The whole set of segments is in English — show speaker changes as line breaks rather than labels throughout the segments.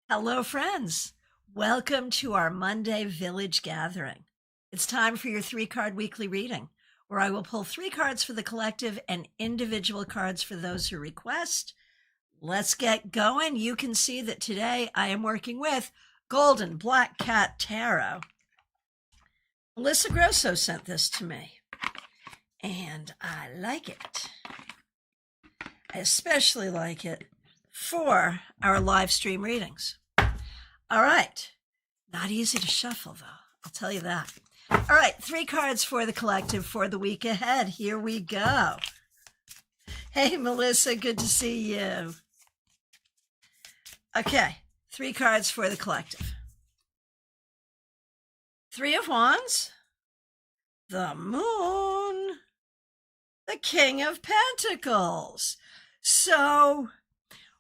Hello, friends. Welcome to our Monday Village Gathering. It's time for your 3-card weekly reading, where I will pull 3 cards for the collective and individual cards for those who request. Let's get going. You can see that today I am working with Golden Black Cat Tarot. Melissa Grosso sent this to me, and I like it. I especially like it for our live stream readings. All right. Not easy to shuffle, though. I'll tell you that. All right. 3 cards for the collective for the week ahead. Here we go. Hey, Melissa. Good to see you. Okay. 3 cards for the collective. 3 of Wands. The Moon. The King of Pentacles. So,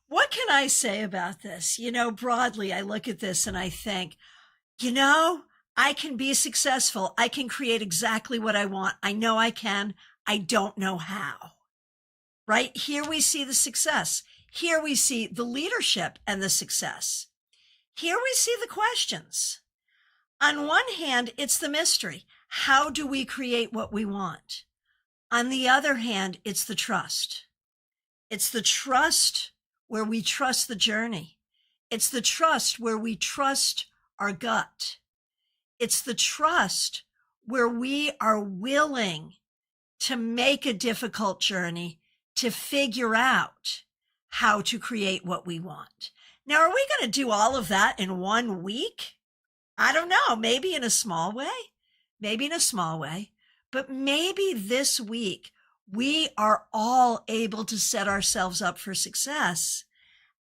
what can I say about this? Broadly, I look at this and I think, I can be successful. I can create exactly what I want. I know I can. I don't know how. Right? Here we see the success. Here we see the leadership and the success. Here we see the questions. On one hand, it's the mystery. How do we create what we want? On the other hand, it's the trust. It's the trust where we trust the journey. It's the trust where we trust our gut. It's the trust where we are willing to make a difficult journey to figure out how to create what we want. Now, are we going to do all of that in 1 week? I don't know. Maybe in a small way. But maybe this week, we are all able to set ourselves up for success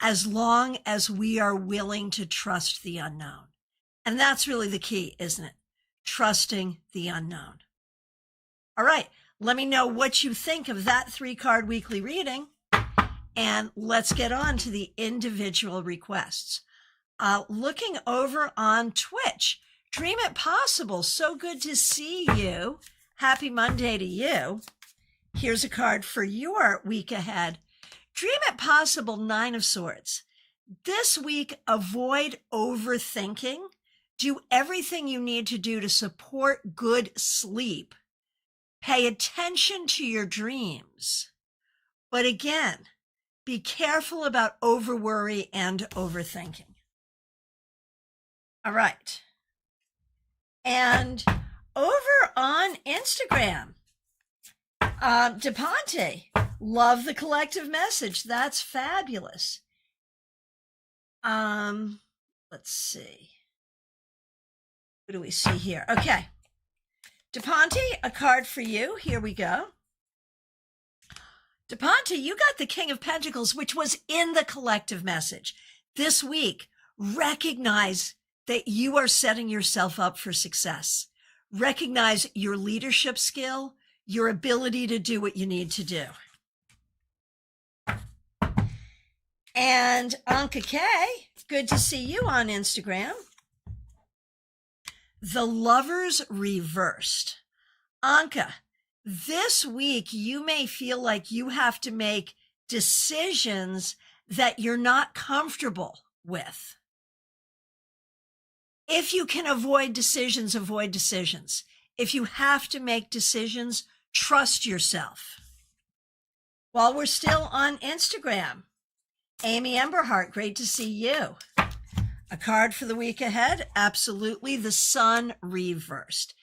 as long as we are willing to trust the unknown. And that's really the key, isn't it? Trusting the unknown. All right, let me know what you think of that 3-card weekly reading, and let's get on to the individual requests. Looking over on Twitch, Dream It Possible, so good to see you. Happy Monday to you. Here's a card for your week ahead. Dream It Possible, 9 of Swords. This week, avoid overthinking. Do everything you need to do to support good sleep. Pay attention to your dreams. But again, be careful about overworry and overthinking. All right. And over on Instagram, DePonte, love the collective message. That's fabulous. Let's see. What do we see here? Okay. DePonte, a card for you. Here we go. DePonte, you got the King of Pentacles, which was in the collective message. This week, recognize that you are setting yourself up for success. Recognize your leadership skill, your ability to do what you need to do. And Anka K, good to see you on Instagram. The Lovers Reversed. Anka, this week you may feel like you have to make decisions that you're not comfortable with. If you can avoid decisions, avoid decisions. If you have to make decisions, trust yourself. While we're still on Instagram, Amy Emberhart, great to see you. A card for the week ahead, absolutely, the Sun Reversed.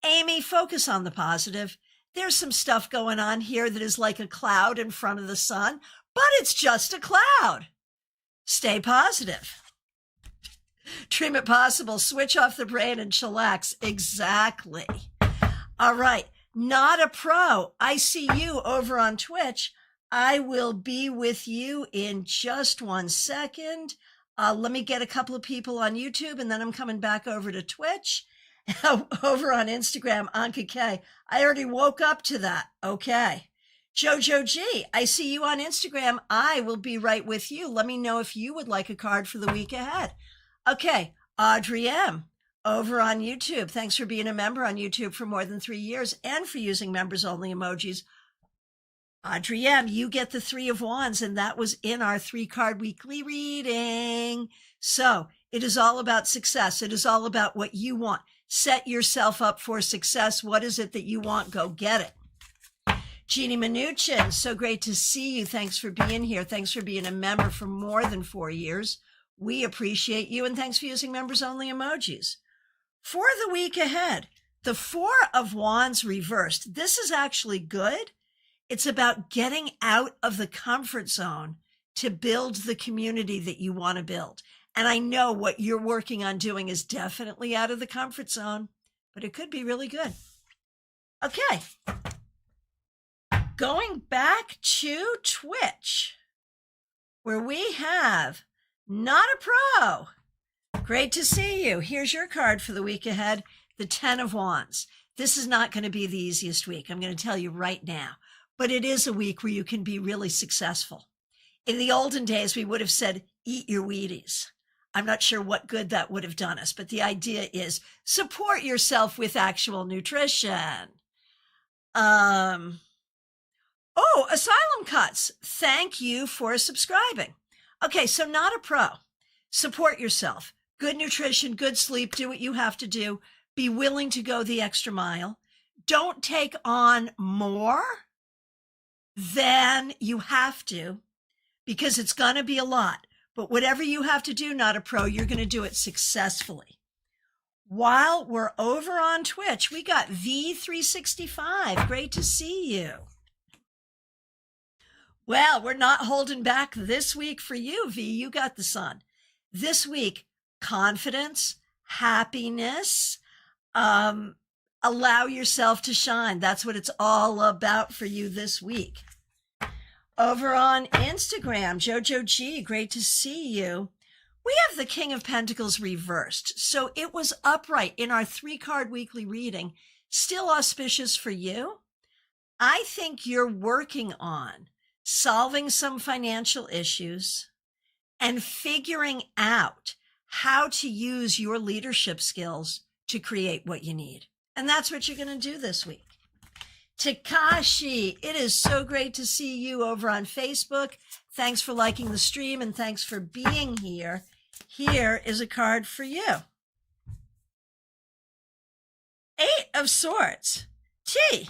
Amy, focus on the positive. There's some stuff going on here that is like a cloud in front of the sun, but it's just a cloud. Stay positive. Dream It Possible, switch off the brain and chillax. Exactly. All right. Not a pro. I see you over on Twitch. I will be with you in just 1 second. Let me get a couple of people on YouTube, and then I'm coming back over to Twitch. Over on Instagram, Anka K. I already woke up to that. Okay. Jojo G, I see you on Instagram. I will be right with you. Let me know if you would like a card for the week ahead. Okay. Audrey M, over on YouTube. Thanks for being a member on YouTube for more than 3 years and for using members only emojis. Audrey M., you get the Three of Wands, and that was in our 3-card weekly reading. So it is all about success. It is all about what you want. Set yourself up for success. What is it that you want? Go get it. Jeannie Mnuchin, so great to see you. Thanks for being here. Thanks for being a member for more than 4 years. We appreciate you, and thanks for using members-only emojis. For the week ahead, the Four of Wands reversed. This is actually good. It's about getting out of the comfort zone to build the community that you want to build. And I know what you're working on doing is definitely out of the comfort zone, but it could be really good. Okay. Going back to Twitch, where we have Not a Pro. Great to see you. Here's your card for the week ahead, the 10 of Wands. This is not going to be the easiest week. I'm going to tell you right now. But it is a week where you can be really successful. In the olden days, we would have said, eat your Wheaties. I'm not sure what good that would have done us, but the idea is support yourself with actual nutrition. Asylum Cuts. Thank you for subscribing. Okay, so Not a Pro. Support yourself. Good nutrition, good sleep, do what you have to do. Be willing to go the extra mile. Don't take on more than you have to, because it's going to be a lot. But whatever you have to do, Not a Pro, you're going to do it successfully. While we're over on Twitch, we got V365. Great to see you. Well, we're not holding back this week for you, V. You got the sun. This week, confidence, happiness, allow yourself to shine. That's what it's all about for you this week. Over on Instagram, Jojo G, great to see you. We have the King of Pentacles reversed. So it was upright in our 3-card weekly reading. Still auspicious for you. I think you're working on solving some financial issues and figuring out how to use your leadership skills to create what you need. And that's what you're going to do this week. Takashi, it is so great to see you over on Facebook. Thanks for liking the stream and thanks for being here. Here is a card for you. 8 of Swords. T.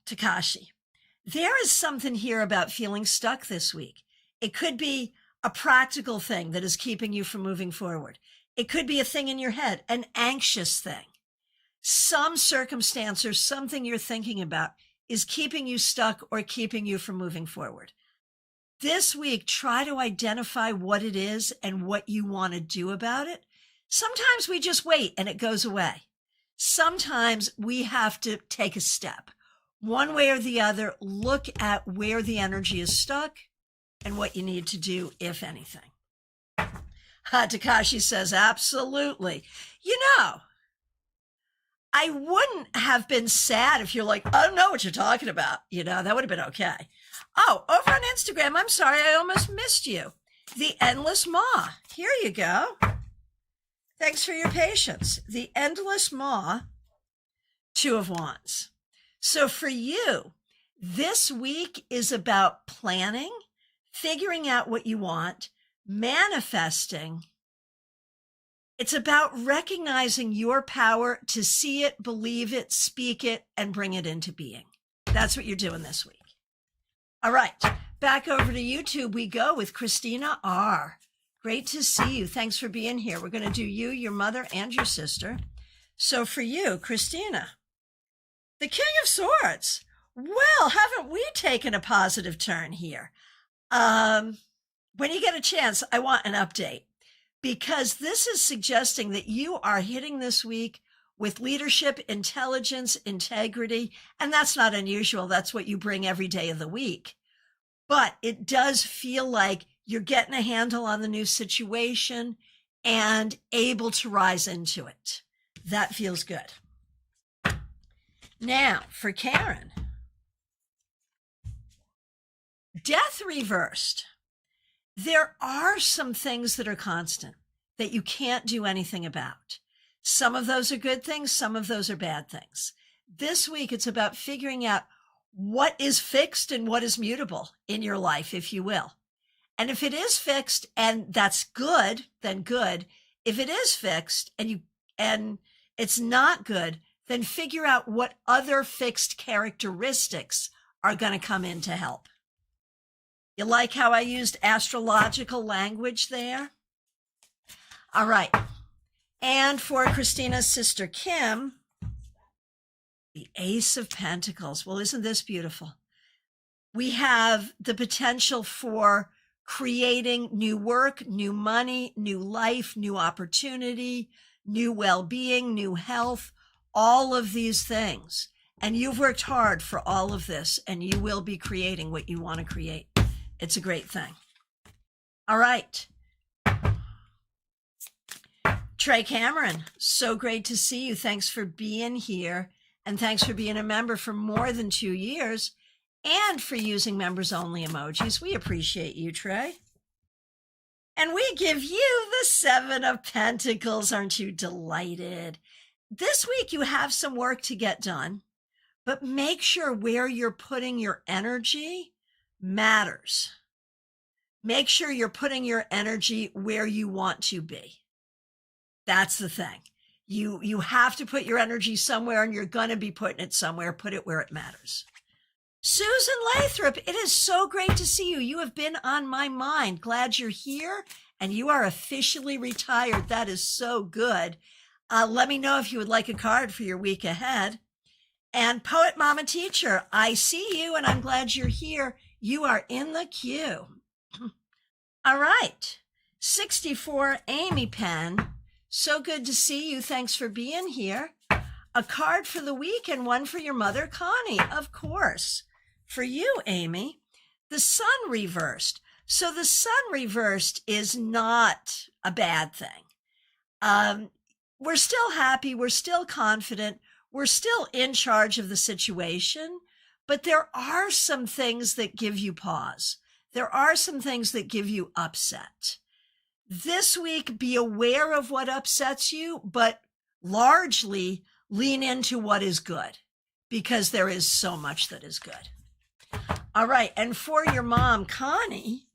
Takashi, there is something here about feeling stuck this week. It could be a practical thing that is keeping you from moving forward. It could be a thing in your head, an anxious thing. Some circumstance or something you're thinking about is keeping you stuck or keeping you from moving forward. This week, try to identify what it is and what you want to do about it. Sometimes we just wait and it goes away. Sometimes we have to take a step. One way or the other, look at where the energy is stuck and what you need to do, if anything. Takashi says, absolutely. You know, I wouldn't have been sad if you're like, I don't know what you're talking about. You know, that would have been okay. Oh, over on Instagram, I'm sorry, I almost missed you. The Endless Maw. Here you go. Thanks for your patience. The Endless Maw, 2 of Wands. So for you, this week is about planning, figuring out what you want, manifesting. It's about recognizing your power to see it, believe it, speak it, and bring it into being. That's what you're doing this week. All right, back over to YouTube we go with Christina R. Great to see you. Thanks for being here. We're going to do you, your mother, and your sister. So for you, Christina, the King of Swords. Well, haven't we taken a positive turn here? When you get a chance, I want an update, because this is suggesting that you are hitting this week with leadership, intelligence, integrity, and that's not unusual. That's what you bring every day of the week. But it does feel like you're getting a handle on the new situation and able to rise into it. That feels good. Now, for Karen, Death reversed. There are some things that are constant that you can't do anything about. Some of those are good things. Some of those are bad things. This week, it's about figuring out what is fixed and what is mutable in your life, if you will. And if it is fixed and that's good, then good. If it is fixed and it's not good, then figure out what other fixed characteristics are going to come in to help. You like how I used astrological language there? All right. And for Christina's sister, Kim, the Ace of Pentacles. Well, isn't this beautiful? We have the potential for creating new work, new money, new life, new opportunity, new well-being, new health, all of these things. And you've worked hard for all of this, and you will be creating what you want to create. It's a great thing. All right. Trey Cameron, so great to see you. Thanks for being here, and thanks for being a member for more than 2 years, and for using members-only emojis. We appreciate you, Trey. And we give you the Seven of Pentacles. Aren't you delighted? This week, you have some work to get done, but make sure where you're putting your energy matters. Make sure you're putting your energy where you want to be. That's the thing. You have to put your energy somewhere, and you're going to be putting it somewhere. Put it where it matters. Susan Lathrop, it is so great to see you. You have been on my mind. Glad you're here, and you are officially retired. That is so good. Let me know if you would like a card for your week ahead. And Poet Mama Teacher, I see you, and I'm glad you're here. You are in the queue. All right. 64, Amy Penn. So good to see you. Thanks for being here. A card for the week and one for your mother, Connie, of course. For you, Amy, the Sun reversed. So the Sun reversed is not a bad thing. We're still happy. We're still confident. We're still in charge of the situation. But there are some things that give you pause. There are some things that give you upset. This week, be aware of what upsets you, but largely lean into what is good, because there is so much that is good. All right. And for your mom, Connie,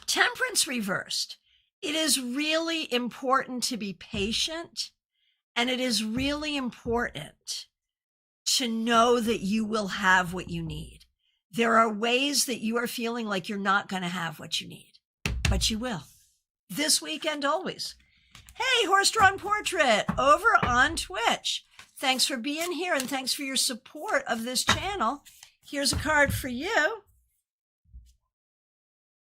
Temperance reversed. It is really important to be patient, and it is really important to know that you will have what you need. There are ways that you are feeling like you're not going to have what you need, but you will. This week and always. Hey, Horse-Drawn Portrait over on Twitch. Thanks for being here, and thanks for your support of this channel. Here's a card for you.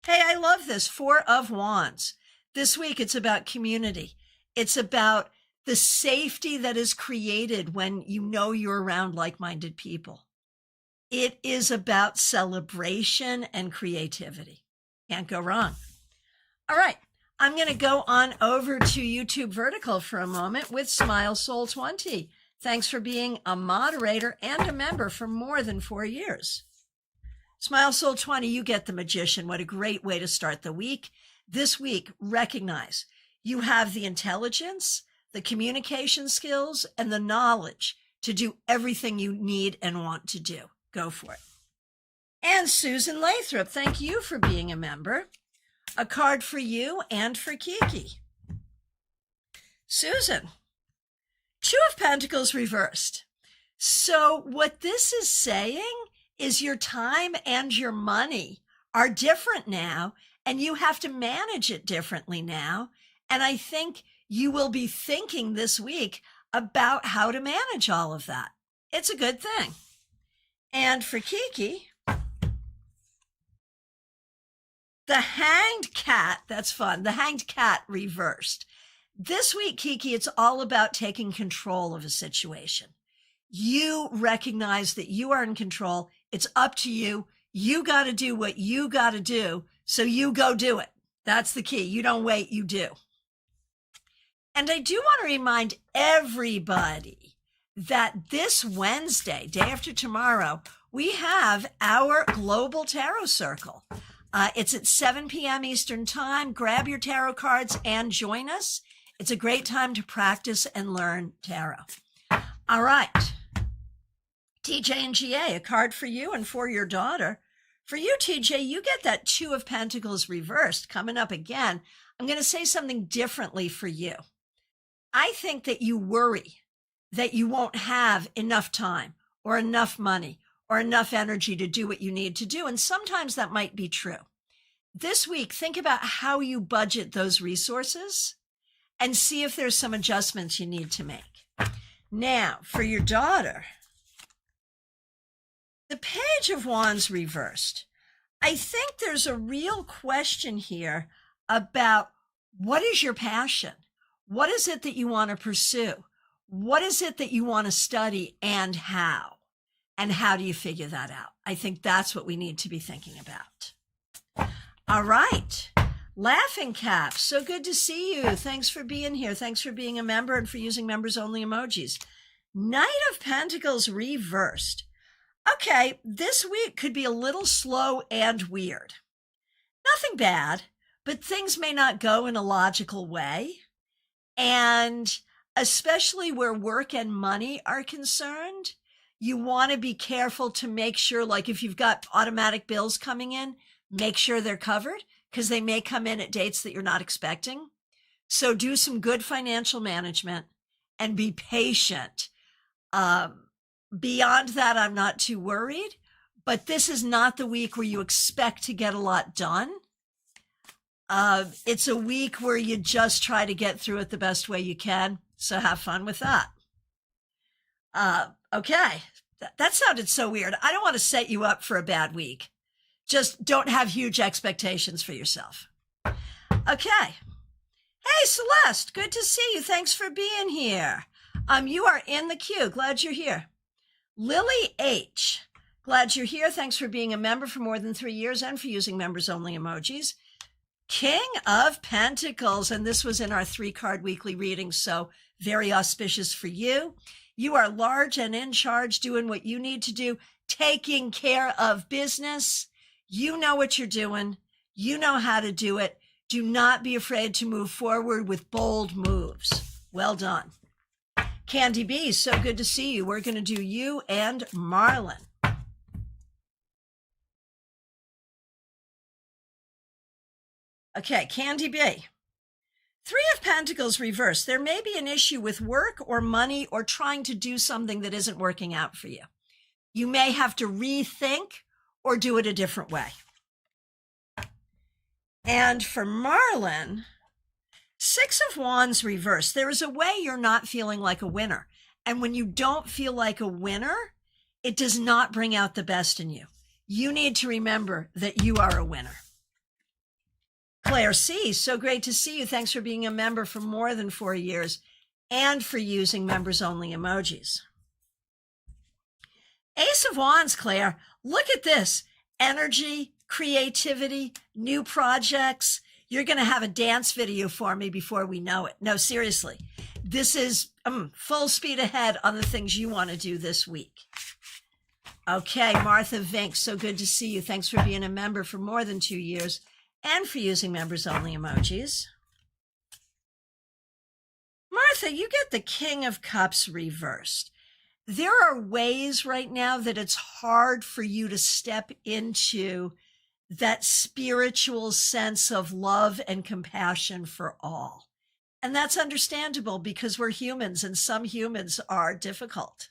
Hey, I love this. 4 of Wands. This week, it's about community. It's about the safety that is created when you know you're around like-minded people. It is about celebration and creativity. Can't go wrong. All right. I'm going to go on over to YouTube Vertical for a moment with Smile Soul 20. Thanks for being a moderator and a member for more than 4 years. Smile Soul 20, you get the magician. What a great way to start the week. This week, recognize you have the intelligence, the communication skills, and the knowledge to do everything you need and want to do. Go for it. And Susan Lathrop, thank you for being a member. A card for you and for Kiki. Susan, 2 of Pentacles reversed. So what this is saying is your time and your money are different now, and you have to manage it differently now. And I think you will be thinking this week about how to manage all of that. It's a good thing. And for Kiki, the Hanged Cat, that's fun. The Hanged Cat reversed. This week, Kiki, it's all about taking control of a situation. You recognize that you are in control. It's up to you. You got to do what you got to do. So you go do it. That's the key. You don't wait, you do. And I do want to remind everybody that this Wednesday, day after tomorrow, we have our Global Tarot Circle. It's at 7 p.m. Eastern Time. Grab your tarot cards and join us. It's a great time to practice and learn tarot. All right. TJ and GA, a card for you and for your daughter. For you, TJ, you get that Two of Pentacles reversed coming up again. I'm going to say something differently for you. I think that you worry that you won't have enough time or enough money or enough energy to do what you need to do. And sometimes that might be true. This week, think about how you budget those resources and see if there's some adjustments you need to make. Now, for your daughter, the Page of Wands reversed. I think there's a real question here about what is your passion? What is it that you want to pursue? What is it that you want to study and how? And how do you figure that out? I think that's what we need to be thinking about. All right. Laughing Cap, so good to see you. Thanks for being here. Thanks for being a member and for using members only emojis. Knight of Pentacles reversed. Okay, this week could be a little slow and weird. Nothing bad, but things may not go in a logical way. And especially where work and money are concerned, you want to be careful to make sure, like if you've got automatic bills coming in, make sure they're covered because they may come in at dates that you're not expecting. So do some good financial management and be patient. Beyond that, I'm not too worried, but this is not the week where you expect to get a lot done. It's a week where you just try to get through it the best way you can. So have fun with that. Okay. That sounded so weird. I don't want to set you up for a bad week. Just don't have huge expectations for yourself. Okay. Hey, Celeste, good to see you. Thanks for being here. You are in the queue. Glad you're here. Lily H, glad you're here. Thanks for being a member for more than 3 years and for using members only emojis. King of Pentacles, and this was in our 3-card weekly reading, so very auspicious for you. You are large and in charge, doing what you need to do, taking care of business. You know what you're doing. You know how to do it. Do not be afraid to move forward with bold moves. Well done. Candy B, so good to see you. We're going to do you and Marlon. Okay, Candy B. 3 of Pentacles reversed. There may be an issue with work or money or trying to do something that isn't working out for you. You may have to rethink or do it a different way. And for Marlon, 6 of Wands reversed. There is a way you're not feeling like a winner. And when you don't feel like a winner, it does not bring out the best in you. You need to remember that you are a winner. Claire C, so great to see you. Thanks for being a member for more than 4 years and for using members only emojis. Ace of Wands, Claire, look at this. Energy, creativity, new projects. You're going to have a dance video for me before we know it. No, seriously. This is full speed ahead on the things you want to do this week. Okay, Martha Vink, so good to see you. Thanks for being a member for more than 2 years and for using members only emojis. Martha, you get the King of Cups reversed. There are ways right now that it's hard for you to step into that spiritual sense of love and compassion for all. And that's understandable because we're humans and some humans are difficult.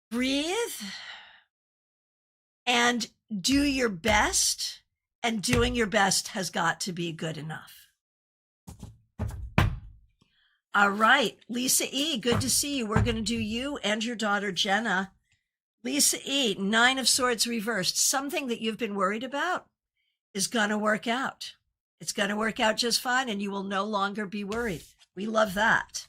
Breathe and do your best. And doing your best has got to be good enough. All right, Lisa E, good to see you. We're going to do you and your daughter, Jenna. Lisa E, 9 of Swords reversed. Something that you've been worried about is going to work out. It's going to work out just fine, and you will no longer be worried. We love that.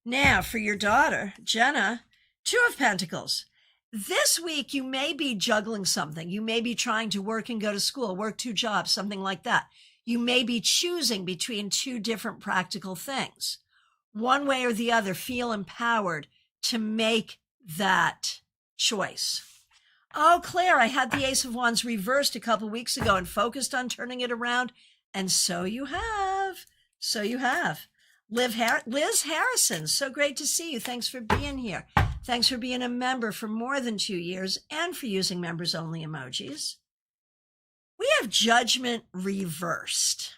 Now, for your daughter, Jenna, 2 of Pentacles. This week, you may be juggling something. You may be trying to work and go to school, work 2 jobs, something like that. You may be choosing between 2 different practical things. One way or the other, feel empowered to make that choice. Oh, Claire, I had the Ace of Wands reversed a couple weeks ago and focused on turning it around. And so you have. So you have. Liz Harrison, so great to see you. Thanks for being here. Thanks for being a member for more than 2 years and for using members only emojis. We have judgment reversed.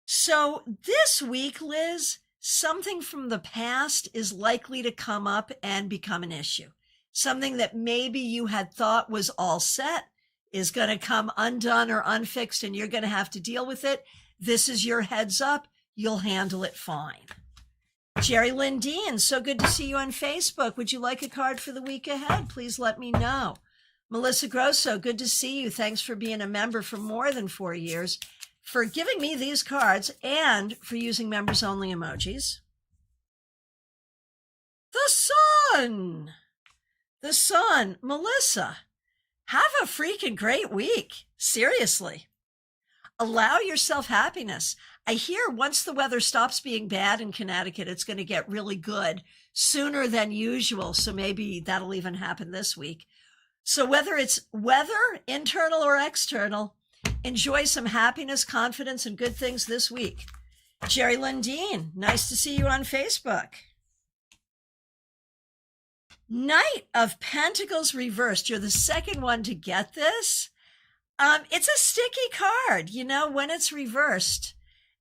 So this week, Liz, something from the past is likely to come up and become an issue. Something that maybe you had thought was all set is going to come undone or unfixed, and you're going to have to deal with it. This is your heads up. You'll handle it fine. Jerry Lindeen, so good to see you on Facebook. Would you like a card for the week ahead? Please let me know. Melissa Grosso, good to see you. Thanks for being a member for more than 4 years, for giving me these cards, and for using members only emojis. The sun. Melissa, have a freaking great week. Seriously. Allow yourself happiness. I hear once the weather stops being bad in Connecticut, it's going to get really good sooner than usual. So maybe that'll even happen this week. So whether it's weather, internal or external, enjoy some happiness, confidence, and good things this week. Jerry Lindeen, nice to see you on Facebook. Knight of Pentacles reversed. You're the second one to get this. It's a sticky card. You know, when it's reversed,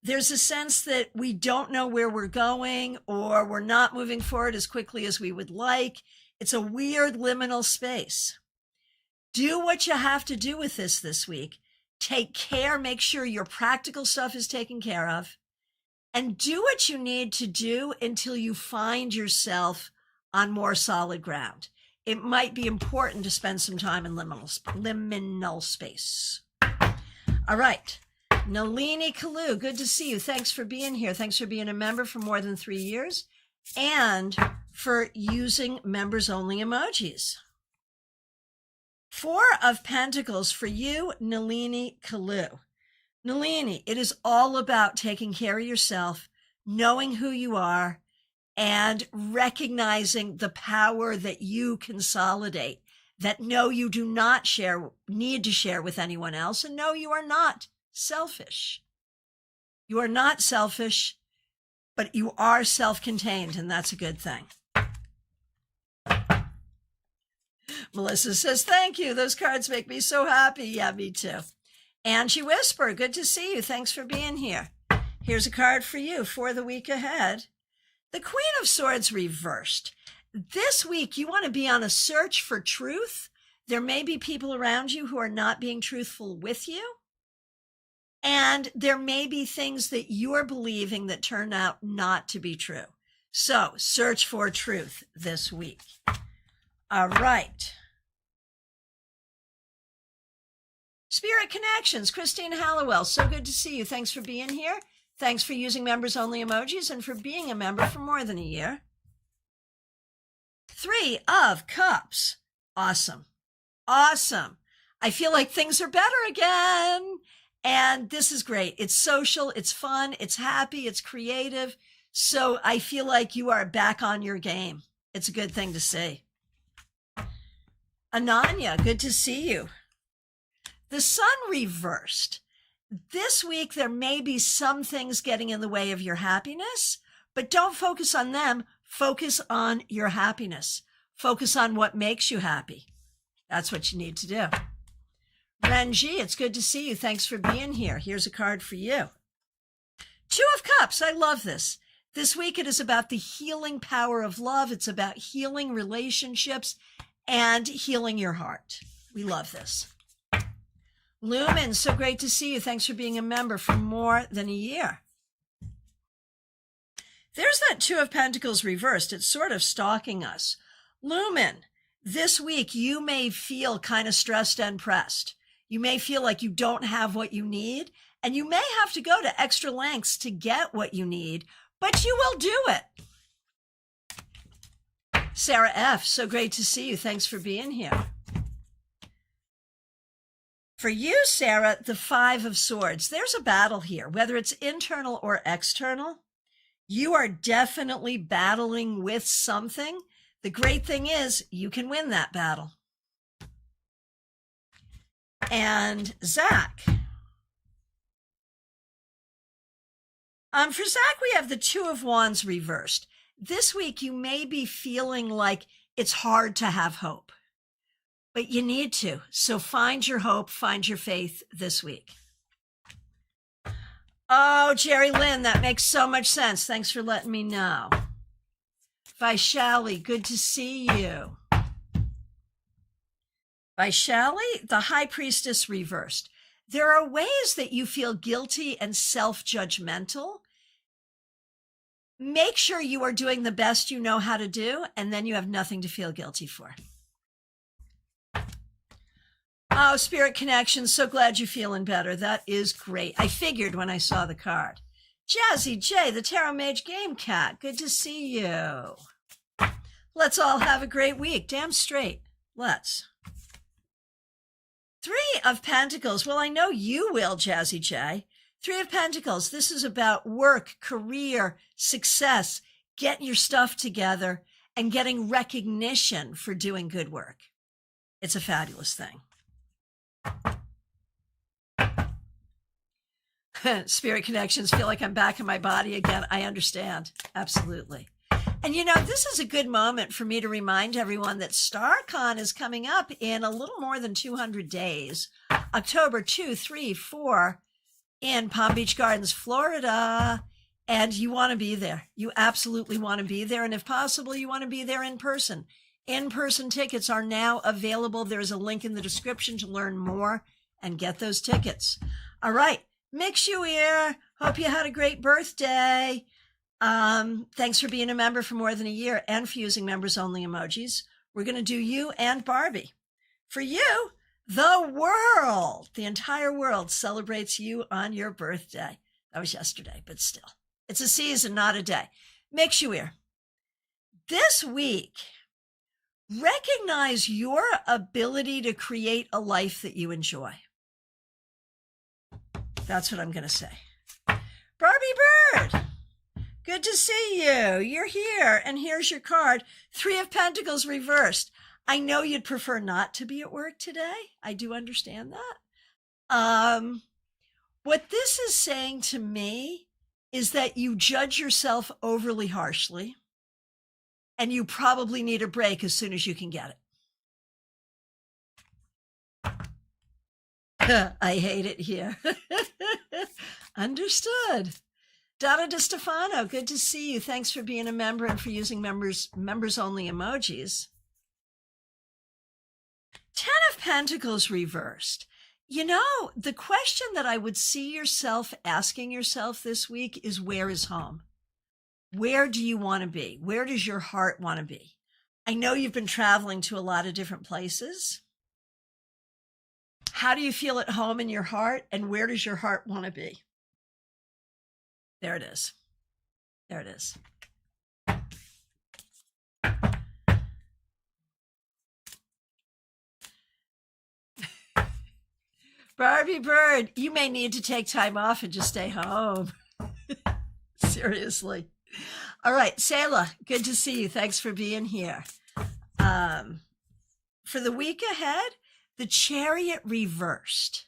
there's a sense that we don't know where we're going, or we're not moving forward as quickly as we would like. It's a weird liminal space. Do what you have to do with this week. Take care. Make sure your practical stuff is taken care of, and do what you need to do until you find yourself on more solid ground. It might be important to spend some time in liminal space. All right. Nalini Kalu, good to see you. Thanks for being here. Thanks for being a member for more than 3 years and for using members only emojis. 4 of Pentacles for you, Nalini Kalu. Nalini, it is all about taking care of yourself, knowing who you are, and recognizing the power that you consolidate, that no, you do not need to share with anyone else, and no, you are not selfish. You are not selfish, but you are self-contained, and that's a good thing. Melissa says, thank you. Those cards make me so happy. Yeah, me too. Angie Whisper, good to see you. Thanks for being here. Here's a card for you for the week ahead. The Queen of Swords reversed. This week, you want to be on a search for truth. There may be people around you who are not being truthful with you. And there may be things that you're believing that turn out not to be true. So search for truth this week. All right. Spirit Connections, Christine Hallowell, so good to see you. Thanks for being here. Thanks for using members only emojis and for being a member for more than a year. 3 of Cups. Awesome. Awesome. I feel like things are better again. And this is great. It's social, it's fun, it's happy, it's creative. So I feel like you are back on your game. It's a good thing to see. Ananya, good to see you. The sun reversed. This week, there may be some things getting in the way of your happiness, but don't focus on them. Focus on your happiness. Focus on what makes you happy. That's what you need to do. Renji, it's good to see you. Thanks for being here. Here's a card for you. 2 of Cups. I love this. This week, it is about the healing power of love. It's about healing relationships and healing your heart. We love this. Lumen, so great to see you. Thanks for being a member for more than a year. There's that 2 of Pentacles reversed. It's sort of stalking us. Lumen, this week you may feel kind of stressed and pressed. You may feel like you don't have what you need, and you may have to go to extra lengths to get what you need, but you will do it. Sarah F., so great to see you. Thanks for being here. For you, Sarah, the 5 of Swords, there's a battle here, whether it's internal or external. You are definitely battling with something. The great thing is you can win that battle. And Zach, For Zach, we have the Two of Wands reversed. This week, you may be feeling like it's hard to have hope, but you need to. So find your hope, find your faith this week. Oh, Jerry Lynn, that makes so much sense. Thanks for letting me know. Vaishali, good to see you. Vaishali, the High Priestess reversed. There are ways that you feel guilty and self-judgmental. Make sure you are doing the best you know how to do, and then you have nothing to feel guilty for. Oh, Spirit Connection, so glad you're feeling better. That is great. I figured when I saw the card. Jazzy J, the Tarot Mage Game Cat, good to see you. Let's all have a great week. Damn straight. Let's. Three of Pentacles. Well, I know you will, Jazzy J. Three of Pentacles. This is about work, career, success, getting your stuff together, and getting recognition for doing good work. It's a fabulous thing. Spirit connections, feel like I'm back in my body again. I understand. Absolutely. And you know, this is a good moment for me to remind everyone that StaarCon is coming up in a little more than 200 days. October 2, 3, 4 in Palm Beach Gardens, Florida. And you want to be there. You absolutely want to be there. And if possible, you want to be there in person. In-person tickets are now available. There's a link in the description to learn more and get those tickets. All right. Mix you here. Hope you had a great birthday. Thanks for being a member for more than a year and for using members only emojis. We're going to do you and Barbie. For you, the world, the entire world celebrates you on your birthday. That was yesterday, but still. It's a season, not a day. Mix you here. This week, recognize your ability to create a life that you enjoy. That's what I'm going to say. Barbie Bird, good to see you. You're here, and here's your card. Three of Pentacles reversed. I know you'd prefer not to be at work today. I do understand that. What this is saying to me is that you judge yourself overly harshly, and you probably need a break as soon as you can get it. I hate it here. Understood. Donna DeStefano, good to see you. Thanks for being a member and for using members only emojis. 10 of Pentacles reversed. You know, the question that I would see yourself asking yourself this week is, where is home? Where do you want to be? Where does your heart want to be? I know you've been traveling to a lot of different places. How do you feel at home in your heart? And where does your heart want to be? There it is. There it is. Barbie Bird, you may need to take time off and just stay home. Seriously. All right, Selah, good to see you. Thanks for being here. For the week ahead, the Chariot reversed.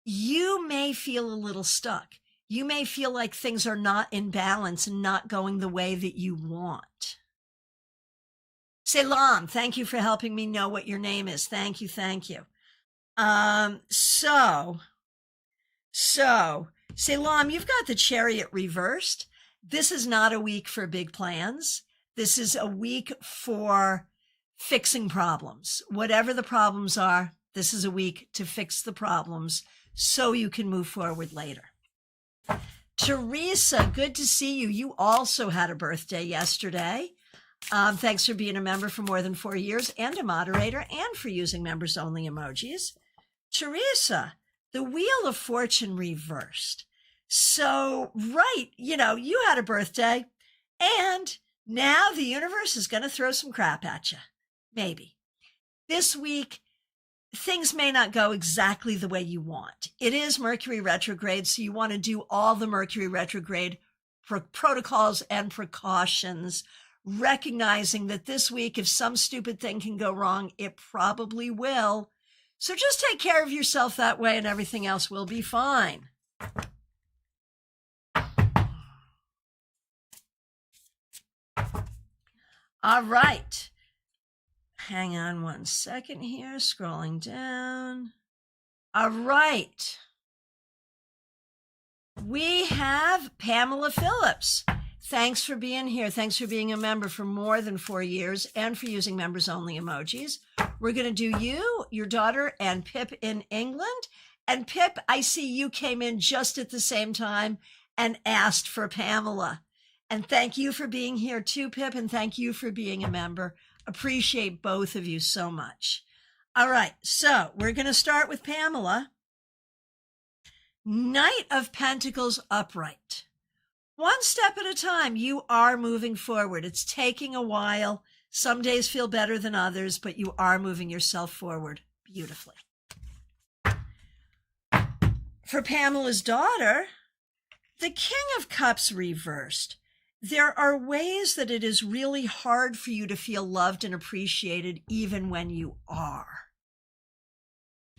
You may feel a little stuck. You may feel like things are not in balance and not going the way that you want. Selam, thank you for helping me know what your name is. Thank you, thank you. So, Selam, you've got the Chariot reversed. This is not a week for big plans. This is a week for fixing problems. Whatever the problems are, this is a week to fix the problems so you can move forward later. Teresa, good to see you. You also had a birthday yesterday. Thanks for being a member for more than 4 years and a moderator and for using members only emojis. Teresa, the Wheel of Fortune reversed. So, right, you know, you had a birthday and now the universe is going to throw some crap at you. Maybe. This week, things may not go exactly the way you want. It is Mercury retrograde, so you want to do all the Mercury retrograde protocols and precautions, recognizing that this week, if some stupid thing can go wrong, it probably will. So just take care of yourself that way and everything else will be fine. All right. Hang on one second here, scrolling down. All right. We have Pamela Phillips. Thanks for being here. Thanks for being a member for more than 4 years and for using members only emojis. We're going to do you, your daughter, and Pip in England. And Pip, I see you came in just at the same time and asked for Pamela. And thank you for being here too, Pip, and thank you for being a member. Appreciate both of you so much. All right, so we're going to start with Pamela. Knight of Pentacles upright. One step at a time, you are moving forward. It's taking a while. Some days feel better than others, but you are moving yourself forward beautifully. For Pamela's daughter, the King of Cups reversed. There are ways that it is really hard for you to feel loved and appreciated even when you are.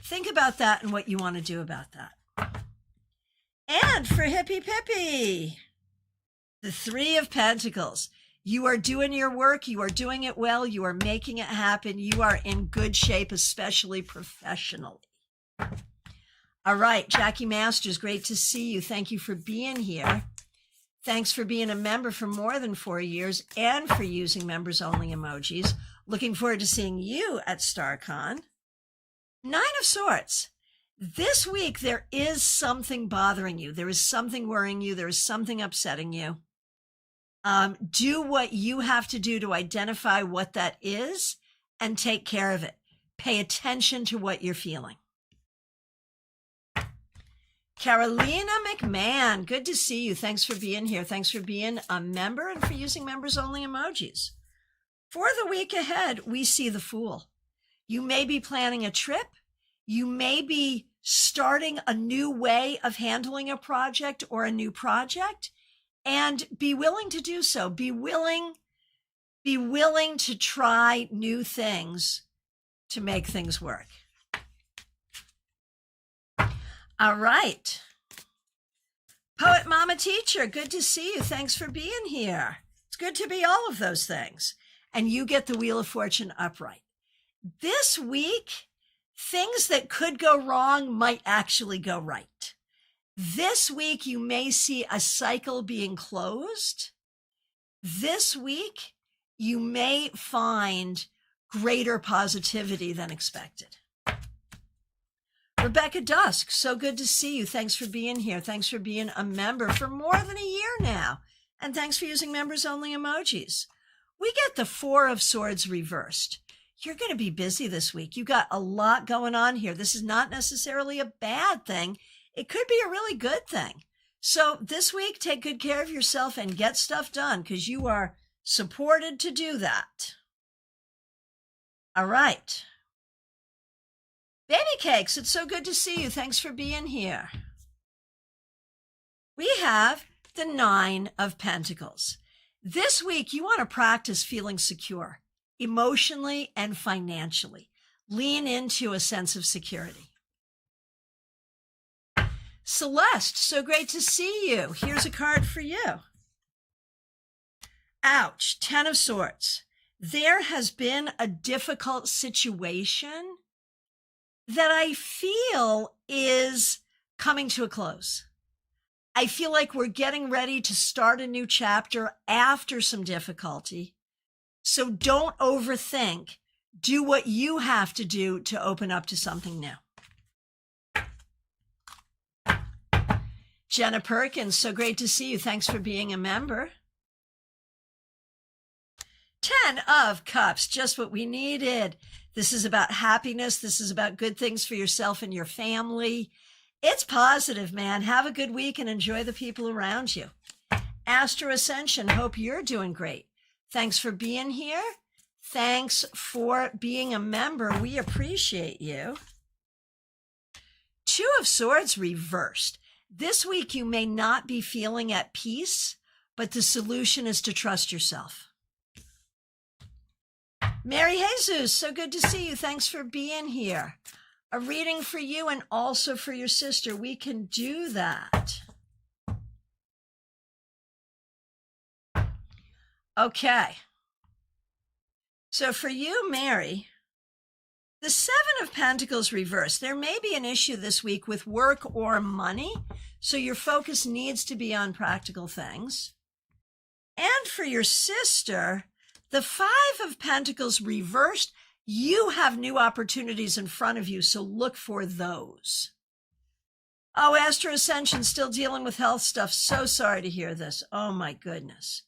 Think about that and what you want to do about that. And for Hippie Pippy, the Three of Pentacles. You are doing your work. You are doing it well. You are making it happen. You are in good shape, especially professionally. All right, Jackie Masters, great to see you. Thank you for being here. Thanks for being a member for more than 4 years and for using members only emojis. Looking forward to seeing you at StaarCon. Nine of Swords. This week, there is something bothering you. There is something worrying you. There is something upsetting you. Do what you have to do to identify what that is and take care of it. Pay attention to what you're feeling. Carolina McMahon, good to see you. Thanks for being here. Thanks for being a member and for using members only emojis. For the week ahead, we see the Fool. You may be planning a trip. You may be starting a new way of handling a project or a new project, and be willing to do so. Be willing to try new things to make things work. All right. Poet Mama Teacher, good to see you. Thanks for being here. It's good to be all of those things. And you get the Wheel of Fortune upright. This week, things that could go wrong might actually go right. This week, you may see a cycle being closed. This week, you may find greater positivity than expected. Rebecca Dusk, so good to see you. Thanks for being here. Thanks for being a member for more than a year now. And thanks for using members only emojis. We get the Four of Swords reversed. You're going to be busy this week. You got a lot going on here. This is not necessarily a bad thing. It could be a really good thing. So this week, take good care of yourself and get stuff done because you are supported to do that. All right. Baby Cakes, it's so good to see you. Thanks for being here. We have the Nine of Pentacles. This week, you want to practice feeling secure, emotionally and financially. Lean into a sense of security. Celeste, so great to see you. Here's a card for you. Ouch, Ten of Swords. There has been a difficult situation that I feel is coming to a close. I feel like we're getting ready to start a new chapter after some difficulty. So don't overthink. Do what you have to do to open up to something new. Jenna Perkins, so great to see you. Thanks for being a member. 10 of Cups, just what we needed. This is about happiness. This is about good things for yourself and your family. It's positive, man. Have a good week and enjoy the people around you. Astro Ascension, hope you're doing great. Thanks for being here. Thanks for being a member. We appreciate you. Two of Swords reversed. This week, you may not be feeling at peace, but the solution is to trust yourself. Mary Jesus, so good to see you. Thanks for being here. A reading for you and also for your sister. We can do that. Okay. So for you, Mary, the Seven of Pentacles reversed. There may be an issue this week with work or money, so your focus needs to be on practical things. And for your sister, the Five of Pentacles reversed. You have new opportunities in front of you, so look for those. Oh, Astro Ascension, still dealing with health stuff. So sorry to hear this. Oh, my goodness.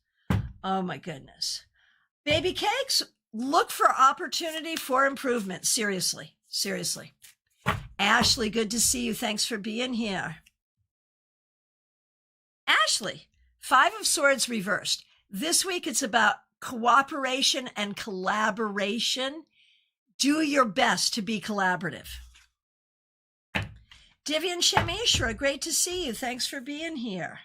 Oh, my goodness. Baby cakes, look for opportunity for improvement. Seriously, seriously. Ashley, good to see you. Thanks for being here. Ashley, Five of Swords reversed. This week, it's about cooperation and collaboration. Do your best to be collaborative. Divian Shamishra, great to see you. Thanks for being here.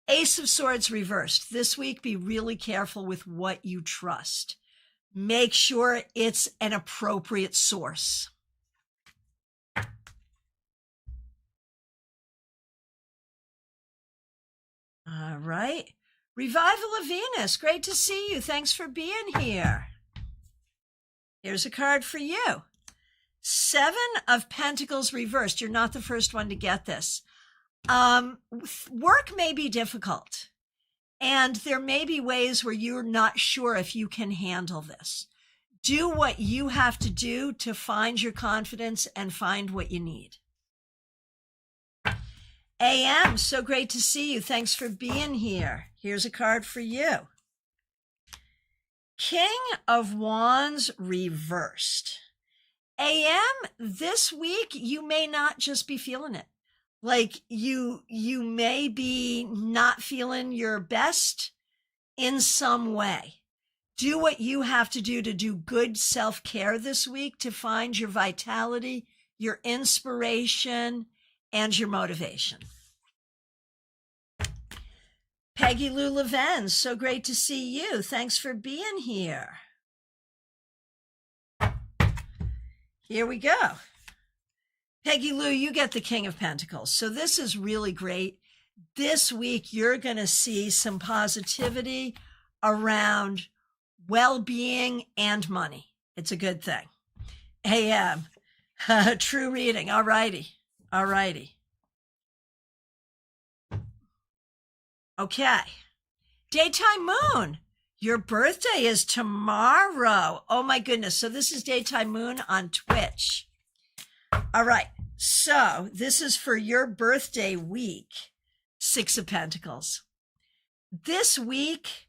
Ace of Swords reversed. This week, be really careful with what you trust. Make sure it's an appropriate source. All right. Revival of Venus, great to see you. Thanks for being here. Here's a card for you. Seven of Pentacles reversed. You're not the first one to get this. Work may be difficult, and there may be ways where you're not sure if you can handle this. Do what you have to do to find your confidence and find what you need. AM, so great to see you. Thanks for being here. Here's a card for you. King of Wands reversed. AM, this week, you may not just be feeling it. Like you may be not feeling your best in some way. Do what you have to do good self-care this week to find your vitality, your inspiration, and your motivation. Peggy Lou Levens, so great to see you. Thanks for being here. Here we go. Peggy Lou, you get the King of Pentacles. So this is really great. This week, you're going to see some positivity around well-being and money. It's a good thing. AM, true reading. All righty. All righty. Okay. Daytime Moon. Your birthday is tomorrow. Oh my goodness. So this is Daytime Moon on Twitch. All right. So this is for your birthday week. Six of Pentacles. This week,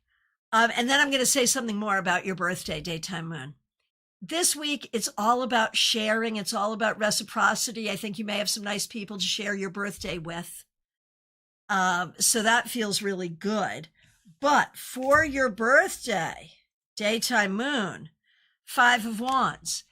and then I'm going to say something more about your birthday, Daytime Moon. This week, it's all about sharing. It's all about reciprocity. I think you may have some nice people to share your birthday with. So that feels really good. But for your birthday, Daytime Moon, Five of Wands,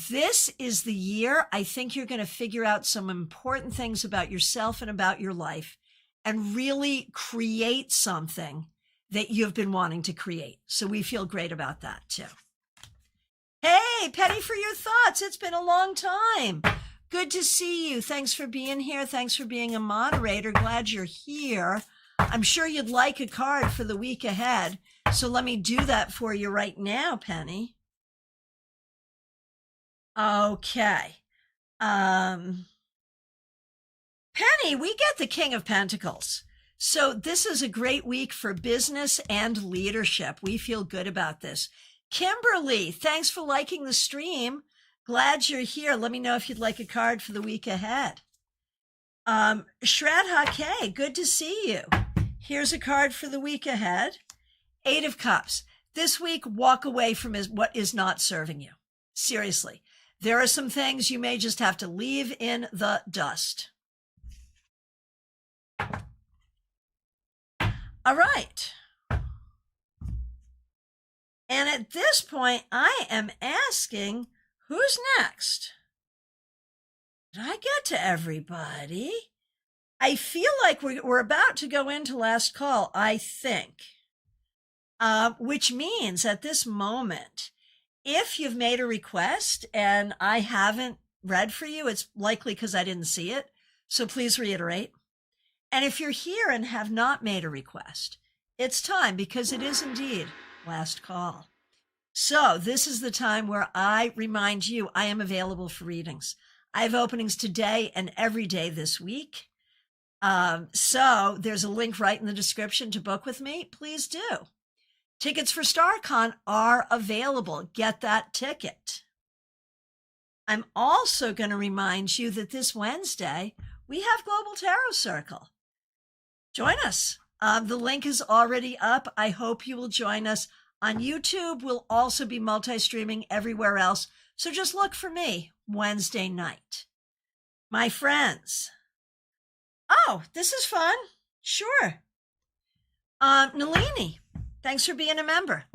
this is the year I think you're going to figure out some important things about yourself and about your life and really create something that you've been wanting to create. So we feel great about that too. Hey, Penny, for your thoughts. It's been a long time. Good to see you. Thanks for being here. Thanks for being a moderator. Glad you're here. I'm sure you'd like a card for the week ahead. So let me do that for you right now, Penny. Okay. Penny, we get the King of Pentacles. So this is a great week for business and leadership. We feel good about this. Kimberly, thanks for liking the stream. Glad you're here. Let me know if you'd like a card for the week ahead. Shradha K, good to see you. Here's a card for the week ahead. Eight of Cups. This week, walk away from what is not serving you. Seriously. There are some things you may just have to leave in the dust. All right. And at this point, I am asking, who's next? Did I get to everybody? I feel like we're about to go into last call, I think. Which means at this moment, if you've made a request and I haven't read for you, it's likely because I didn't see it. So please reiterate. And if you're here and have not made a request, it's time because it is indeed last call. So this is the time where I remind you I am available for readings. I have openings today and every day this week. So there's a link right in the description to book with me. Please do. Tickets for StaarCon are available. Get that ticket. I'm also going to remind you that this Wednesday, we have Global Tarot Circle. Join us. The link is already up. I hope you will join us on YouTube. We'll also be multi-streaming everywhere else. So just look for me Wednesday night. My friends. Oh, this is fun. Sure. Nalini, thanks for being a member.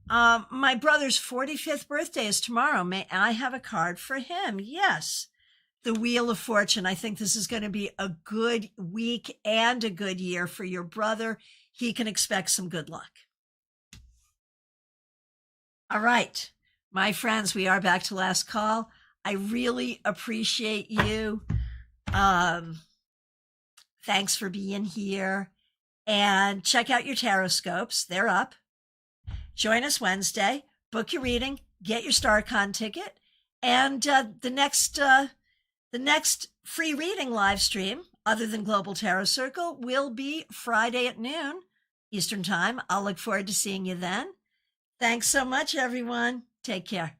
My brother's 45th birthday is tomorrow. May I have a card for him? Yes. The Wheel of Fortune. I think this is going to be a good week and a good year for your brother. He can expect some good luck. All right, my friends, we are back to last call. I really appreciate you. Thanks for being here. And check out your tarot scopes. They're up. Join us Wednesday. Book your reading. Get your StaarCon ticket. And the next free reading live stream, other than Global Tarot Circle, will be Friday at noon Eastern Time. I'll look forward to seeing you then. Thanks so much, everyone. Take care.